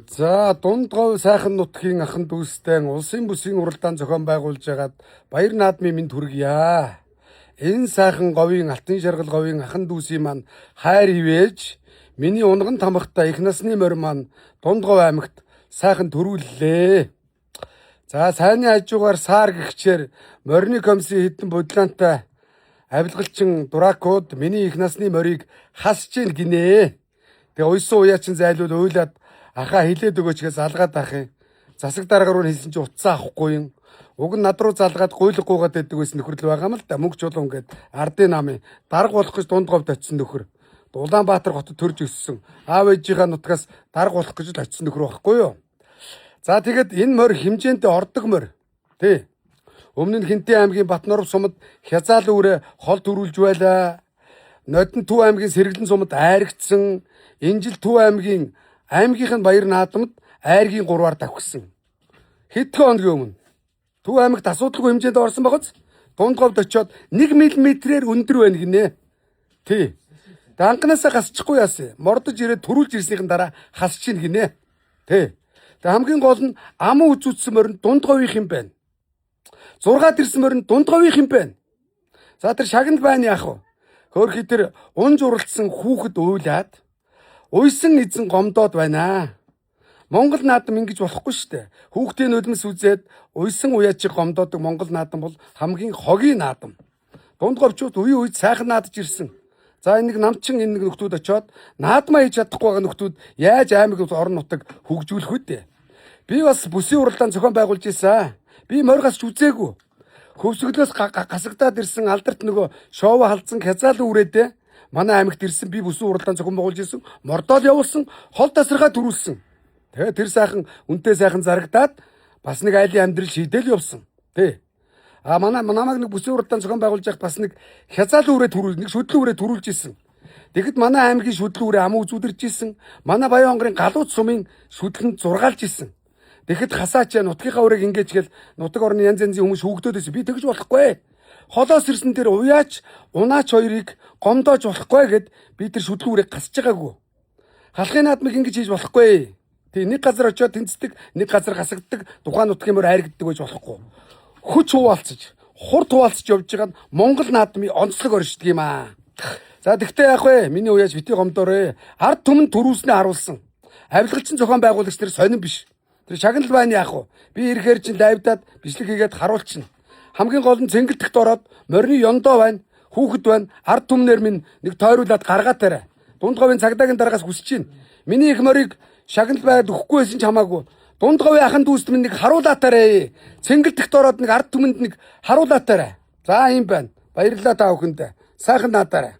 За дунд говь сайхан нутгийн ахан дүүстэй улсын бүсийн уралдаан зохион байгуулж байгаад баяр наадмын минь хүргье. Энэ сайхан говийн алтан шаргал говийн ахан дүүсийн маань хайр ивэж миний унган тамхтай их насны морь маань дунд говь аймагт сайхан төрүүллээ. За сайнны хажуугаар саар гихчээр морины комиссийн хэдэн бодлоонтой авилгалчин дуракууд миний их насны морийг хасж ийн гинэ. Тэгээ уйсан уяачин зайлуул уйлаад ахаа хилээд өгөөч гэж залгаад ах юм. Засаг дарга руу хэлсэн чинь утсаа авахгүй юм. Уг нь над руу залгаад гуйлг гуугаад байдаг байсан нөхрөл байгаа юм л да. Мөнгө чулуун гээд ардын намын дарга болох гэж дунд говьд очисон нөхөр. Улаанбаатар хотод төрж өссөн. Аав ээжийнхаа нутгаас дарга болох гэж л очисон нөхөр байхгүй юу? За тэгэд энэ морь хэмжээндээ ордог морь. Тий. Өмнө нь Хинтээ аймгийн Батноров сумад хязаал үүрээ хол төрүүлж байлаа. Нодон Төв аймгийн Сэргэлэн сумад айрагдсан. Энэ жил Төв аймгийн аймгийнх нь баяр наадамд айргийн 3-аар давхсан. Хэдхэн хоногийн өмнө Төв аймагт асуудалгүй хэмжээнд орсон багц. Дунд говьд очиод 1 мм-ээр өндөр байна гинэ. Тий. Данганаасаа гасчихгүй яасан. Мордож ирээд төрүүлж ирснийхэн дараа хасч ийн гинэ. Тий. Тэг хамгийн гол нь аман үзүүлсэн морин дунд говийнх юм байна. 6-аад ирсэн морин дунд говийнх юм байна. За тэр шагнал байна яах вэ? Хөөрхий тэр унж уралдсан хүүхэд уйлаад уйсан эзэн гомдоод байна. Монгол наадам ингэж болохгүй шүү дээ. Хүүхдийн нулимс үзээд уйсан уяачиг гомдоодог Монгол наадам бол хамгийн хогийн наадам. Дунд говьчууд үе үед сайхан наадж ирсэн. За энэ нэг намчин энэ нэг нөхдүүд очиод наадмаа хийж чадахгүй байгаа нөхдүүд яаж аймаг орон нутаг хөгжүүлэх вэ? Би бас бүсийн уралдаан зохион байгуулж ийсэн. Би морь гасч үзээгүй. Хөвсгөлөөс гасагдаад ирсэн алдарт нөгөө шоу халдсан хязаал үрээдээ манай аймагт ирсэн би бүсийн уралдаан зохион байгуулж ийсэн. Мордоод явуулсан, хол тасархаа төрүүлсэн. Тэгээ тэр сайхан үнтэй сайхан зарагдаад бас нэг айлын амьдрал шийдэл явсан. Тэ. А намайг нэг бүсийн уралдаан зохион байгуулж байхад бас нэг хязаал үрээ төрүүл, нэг шүтлэн үрээ төрүүлж ийсэн. Тэгэхэд манай аймгийн шүтлэн үрээ аман үзүүлэрч ийсэн. Манай Баян хонгорын Галууц сумын шүтлэнд зургаалж ийсэн. Тэгэхэд хасаач нутгийнхаа үрийг ингэж гэл нутаг орны янз янзын хүмүүс хөөгдөөд байсан. Би тэгж болохгүй. Холоос ирсэн тэр уяач, унаач хоёрыг гомдоож болохгүй гэд би тэр шүтлэн үрийг гасж байгаагүй. Халахын наадмыг ингэж хийж болохгүй. Тэг нэг газар очиод тэнцдэг, нэг газар гасагддаг, тухайн нутгийн морь айрагддаг байж болохгүй. Хүч хуваалцаж, хурд хуваалцаж явж байгаа нь Монгол наадмын онцлог оршдог юм аа. За тэгтээ яах вэ? Миний уяаж бити гомдоорой. Ард түмэн төрүүлснээ харуулсан. Авилгалчин зохион байгуулагч нар сонирн биш. Тэр шагнал байна яах вэ? Би ирэхээр чинь дайвдаад бичлэг хийгээд харуулчихна. Хамгийн гол нь цэнгэлдэгт ороод морины ёндоо байна, хүүхэд байна, ард түмнэр минь нэг тойруулаад гаргаатаарай. Дунд говийн цагдаагийн дараагаас хүсэж чинь. Миний их морийг шагнал байгаад өгөхгүй байсан ч хамаагүй. Дунд говийн ахан дүүст минь нэг харуулаатаарай. Цэнгэлдэгт ороод нэг ард түмэнд нэг харуулаатаарай. За юм байна. Баярлалаа та бүхэндээ. Сайхан наадаарай.